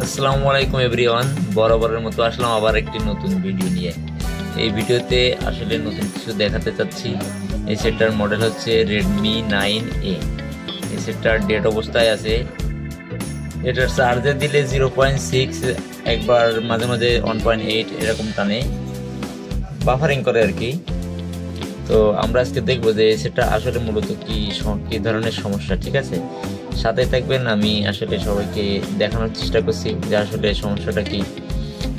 আসসালামু আলাইকুম এভরিওয়ান, বরাবরের মতো আসলাম আবার একটি নতুন ভিডিও নিয়ে। এই ভিডিওতে আসলে নতুন কিছু দেখাতে চাচ্ছি। এই সেটটার মডেল হচ্ছে Redmi 9A। এই সেটটার ডেট অবস্থায় আছে। এটার চার্জে দিলে 0.6, একবার মাঝে মাঝে 1.8 এরকম টানে, বাফারিং করে আর কি। তো আমরা আজকে দেখবো যে সেটা আসলে মূলত কি ধরনের সমস্যা। ঠিক আছে, সাথে থাকবেন। আমি আসলে সবাইকে দেখানোর চেষ্টা করছি যে আসলে সমস্যাটা কি।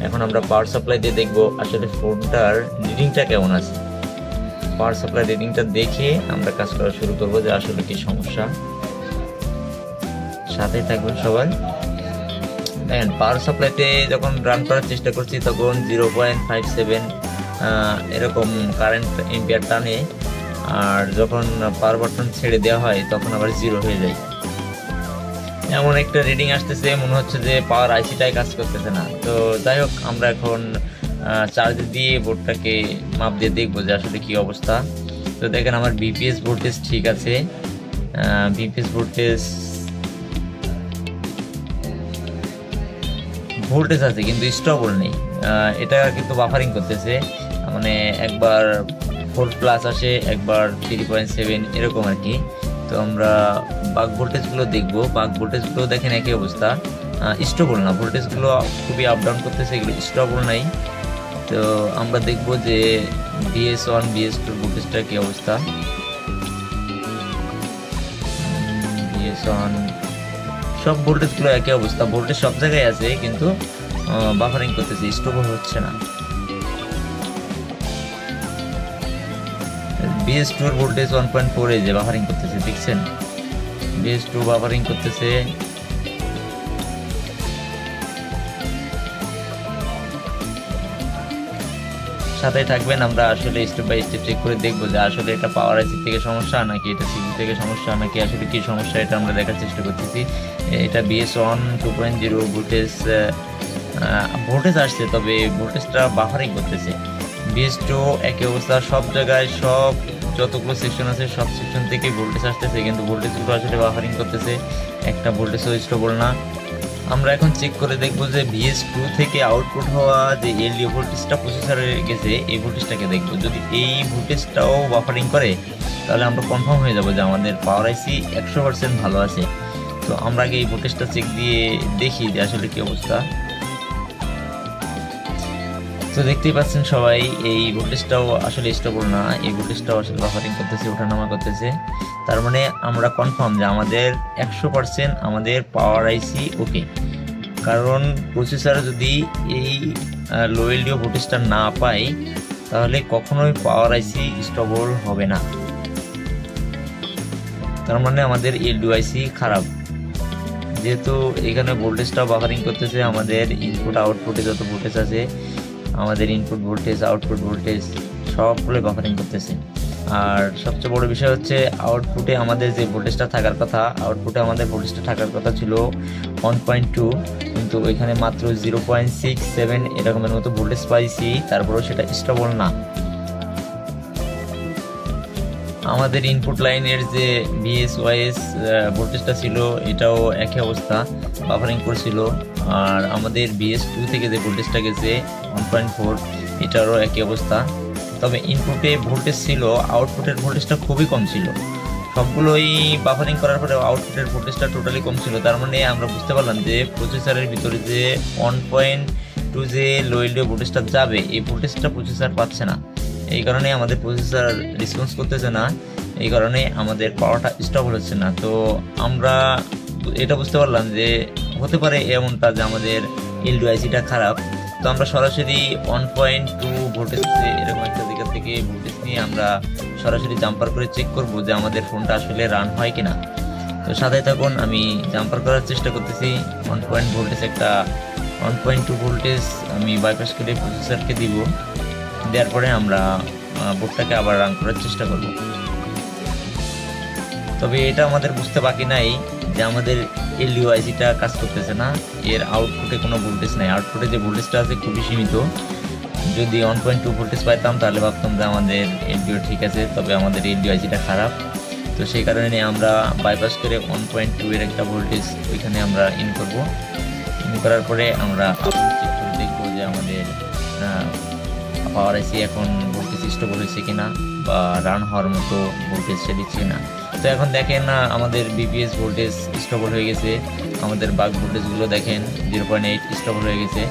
এখন আমরা পাওয়ার সাপ্লাই দিয়ে দেখবো আসলে ফোনটার রিডিংটা কেমন আছে। পাওয়ার সাপ্লাই রিডিংটা দেখে আমরা কাজ করা শুরু করবো যে আসলে কি সমস্যা। সাথে থাকবেন সবাই। দেখেন, পাওয়ার সাপ্লাইতে যখন রান করার চেষ্টা করছি তখন 0.57 এরকম কারেন্ট এম্পিয়ার টানে, আর যখন পাওয়ার বাটন ছেড়ে দেওয়া হয় তখন আবার 0 হয়ে যায়। এমন একটা রিডিং আসতেছে, মনে হচ্ছে যে পাওয়ার আইসিটাই কাজ করতেছে না। তো যাই হোক, আমরা এখন চার্জ দিয়ে বোর্ডটাকে মাপ দিয়ে দেখবো যে আসলে কি অবস্থা। তো দেখেন, আমার বিপিএস ভোল্টেজ ঠিক আছে। বিপিএস ভোল্টেজ আছে কিন্তু স্টেবল নেই। এটা কিন্তু বাফারিং করতেছে, মানে একবার 4+ আসে, একবার 3.7 এরকম আর কি। তো আমরা বাক ভোল্টেজগুলো দেখবো। বাক ভোল্টেজগুলো দেখেন একই অবস্থা, স্টেবল না। ভোল্টেজগুলো খুবই আপ ডাউন করতেছে, এগুলো স্টেবল নাই। তো আমরা দেখবো যে BS1 BS2 ভোল্টেজটা কি অবস্থা। BS1 সব ভোল্টেজগুলো একই অবস্থা, ভোল্টেজ সব জায়গায় আছে কিন্তু বাফারিং করতেছে, স্টেবল হচ্ছে না। BS2 এর ভোল্টেজ 1.4 এ যে বাফারিং করতেছে, দেখছেন? BS2 বাফারিং করতেছে। সাথে থাকবেন, আমরা আসলে স্টেপ বাই স্টেপ চেক করে দেখবো যে আসলে এটা পাওয়ার আইসি থেকে সমস্যা নাকি এটা সিপি থেকে সমস্যা নাকি আসলে কি সমস্যা, এটা আমরা দেখার চেষ্টা করতেছি। এটা BS1 2.0 ভোল্টেজ আসছে, তবে ভোল্টেজটা বাফারিং করতেছে। BS2 একই অবস্থা, সব জায়গায় সব যতগুলো সেকশন আছে সব সেকশন থেকে ভোল্টেজ আসতেছে, কিন্তু ভোল্টেজগুলো আসলে বাফারিং করতেছে, একটা ভোল্টেজও স্টেবল না। আমরা এখন চেক করে দেখবো যে BS2 থেকে আউটপুট হওয়া যে এলডিও ভোল্টেজটা প্রসেসরে গেছে, এই ভোল্টেজটাকে দেখবো। যদি এই ভোল্টেজটাও বাফারিং করে তাহলে আমরা কনফার্ম হয়ে যাবো যে আমাদের পাওয়ার আইসি 100% ভালো আছে। তো আমরা আগে এই ভোল্টেজটা চেক দিয়ে দেখি যে আসলে কি অবস্থা। তো দেখতেই পাচ্ছেন সবাই, এই ভোল্টেজটাও আসলে স্টেবল না, এই ভোল্টেজটাও আসলে বাফারিং করতেছে, ওঠানামা করতেছে। তার মানে আমরা কনফার্ম যে আমাদের 100% আমাদের পাওয়ার আইসি ওকে। কারণ প্রসেসর যদি এই লো এলডিও ভোল্টেজটা না পায় তাহলে কখনোই পাওয়ার আইসি স্টেবল হবে না। তার মানে আমাদের এলডিও আইসি খারাপ। যেহেতু এখানে ভোল্টেজটা বাফারিং করতেছে, আমাদের ইনপুট আউটপুটে যত ভোল্টেজ আছে, আমাদের ইনপুট ভোল্টেজ আউটপুট ভোল্টেজ সবগুলো বাফারিং করতেছে। আর সবচেয়ে বড় বিষয় হচ্ছে আউটপুটে আমাদের যে ভোল্টেজটা থাকার কথা, আউটপুটে আমাদের ভোল্টেজটা থাকার কথা ছিল 1.2, কিন্তু ওইখানে মাত্র 0.67 এরকমের মতো ভোল্টেজ পাইছি, তারপরেও সেটা স্টেবল না। আমাদের ইনপুট লাইনের যে BSYS ভোল্টেজটা ছিল এটাও একই অবস্থা, বাফারিং করছিল। আর আমাদের BS2 থেকে যে ভোল্টেজটা গেছে 1.4, এটারও একই অবস্থা। তবে ইনপুটে ভোল্টেজ ছিল, আউটপুটের ভোল্টেজটা খুবই কম ছিল। সবগুলোই বাফারিং করার পরে আউটপুটের ভোল্টেজটা টোটালি কম ছিল। তার মানে আমরা বুঝতে পারলাম যে প্রসেসরের ভিতরে যে 1.2 যে লো এলডিও ভোল্টেজটা যাবে, এই ভোল্টেজটা প্রসেসর পাচ্ছে না। এই কারণে আমাদের প্রসেসর রেসপন্স করতেছে না, এই কারণে আমাদের পাওয়ারটা স্টেবল হচ্ছে না। তো আমরা এটা বুঝতে পারলাম যে হতে পারে এমনটা যে আমাদের এলডিও আইসিটা খারাপ। তো আমরা সরাসরি 1.2 ভোল্টেজ এরকম একটা জায়গা থেকে ভোল্টেজ নিয়ে আমরা সরাসরি জাম্পার করে চেক করব যে আমাদের ফোনটা আসলে রান হয় কিনা। তো সাথে থাকুন, আমি জাম্পার করার চেষ্টা করতেছি। 1.2 ভোল্টেজ আমি বাইপাস করে প্রসেসরকে দিব, দেওয়ার পরে আমরা বোর্ডটাকে আবার রান করার চেষ্টা করব। তবে এটা আমাদের বুঝতে বাকি নাই যে আমাদের এলডিও আইসিটা কাজ করতেছে না, এর আউটপুটে কোনো ভোল্টেজ নাই। আউটপুটে যে ভোল্টেজটা আছে খুবই সীমিত। যদি 1.2 ভোল্টেজ পাইতাম তাহলে ভাবতাম যে আমাদের এলডিও ঠিক আছে, তবে আমাদের এলডিও আইসিটা খারাপ। তো সেই কারণে আমরা বাইপাস করে 1.2 এর একটা ভোল্টেজ ওইখানে আমরা ইন করব। করার পরে আমরা চেক করে দেখবো যে আমাদের পাওয়ার আইসি এখন ভোল্টেজ স্টেবল হয়েছে কিনা বা রান হওয়ার মতো ভোল্টেজ সে দিচ্ছে কিনা। তো এখন দেখেন আমাদের বিপিএস ভোল্টেজ স্টেবল হয়ে গেছে, আমাদের বাক ভোল্টেজগুলো দেখেন 0.8 স্টেবল হয়ে গেছে,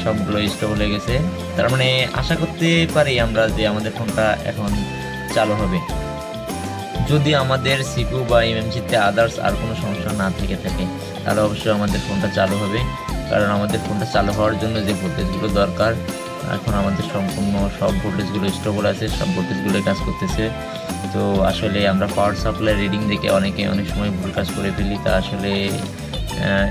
সবগুলো স্টেবল হয়ে গেছে। তার মানে আশা করতে পারি আমরা যে আমাদের ফোনটা এখন চালু হবে। যদি আমাদের সিপিইউ বা এমএমসিতে আদার্স আর কোনো সমস্যা না থেকে থাকে তাহলে অবশ্যই আমাদের ফোনটা চালু হবে, কারণ আমাদের ফোনটা চালু হওয়ার জন্য যে ভোল্টেজগুলো দরকার এখন আমাদের সম্পূর্ণ সব ভোল্টেজগুলো স্টেবল আছে, সব ভোল্টেজগুলো কাজ করতেছে। তো আসলে আমরা পাওয়ার সাপ্লাই রিডিং দেখে অনেক সময় ভুল কাজ করে ফেলি। তা আসলে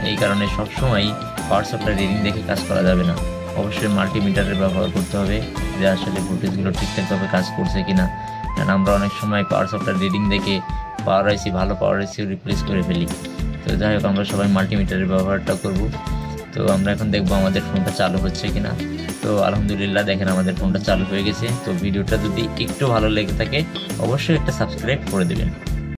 এই কারণে সবসময় পাওয়ার সাপ্লাই রিডিং দেখে কাজ করা যাবে না, অবশ্যই মাল্টিমিটারের ব্যবহার করতে হবে যে আসলে ভোল্টেজগুলো ঠিকঠাকভাবে কাজ করছে কিনা। কারণ আমরা অনেক সময় পাওয়ার সাপ্লাই রিডিং দেখে পাওয়ার আইসি ভালো পাওয়ার আইসিও রিপ্লেস করে ফেলি। তো যাই হোক আমরা সবাই মাল্টিমিটারের ব্যবহারটা করব। তো আমরা এখন দেখবো আমাদের ফোনটা চালু হচ্ছে কিনা। তো আলহামদুলিল্লাহ দেখেন আমাদের ফোনটা চালু হয়ে গেছে। তো ভিডিওটা যদি একটু ভালো লেগে থাকে অবশ্যই একটা সাবস্ক্রাইব করে দেবেন।